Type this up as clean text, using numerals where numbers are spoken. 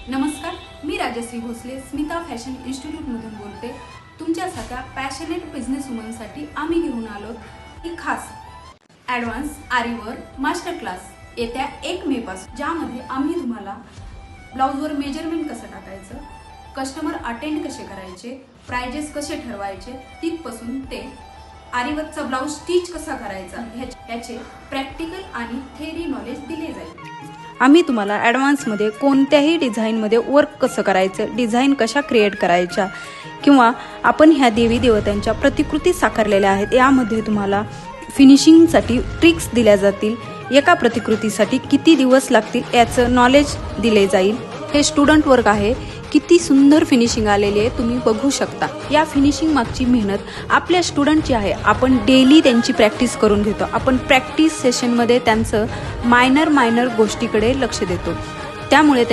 नमस्कार, मी राजश्री भोसले स्मिता फॅशन इन्स्टिट्यूटमधून बोलते। तुमच्यासारख्या passionate business वुमनसाठी आम्ही घेऊन आलो एक खास ॲडव्हान्स आरीवर्क मास्टर क्लास येत्या 1 मे पासून, ज्यामध्ये आम्ही तुम्हाला ब्लाउजवर मेजरमेंट कसं टाकायचं, कस्टमर अटेंड कसे करायचे, प्राइजेस कसे ठरवायचे, तिथपासून ते आरीवर्कचा ब्लाउज स्टिच कसा करायचा ह्याचे प्रॅक्टिकल आणि थेअरी नॉलेज दिले जाईल। आम्ही तुम्हाला ॲडव्हान्समध्ये कोणत्याही डिझाईनमध्ये वर्क कसं करायचं, डिझाईन कशा क्रिएट करायच्या, किंवा आपण ह्या देवी देवतांच्या प्रतिकृती साकारलेल्या आहेत, यामध्ये तुम्हाला फिनिशिंगसाठी ट्रिक्स दिल्या जातील। एका प्रतिकृतीसाठी किती दिवस लागतील याचं नॉलेज दिले जाईल। हे स्टुडंट वर्क आहे, किती सुंदर फिनिशिंग आलेली आहे, तुम्ही बघू शकता। या फिनिशिंग मागची मेहनत आपल्या स्टुडंटची आहे। आपण डेली त्यांची प्रॅक्टिस करून घेतो। आपण प्रॅक्टिस सेशनमध्ये त्यांचं मायनर गोष्टीकडे लक्ष देतो, त्यामुळे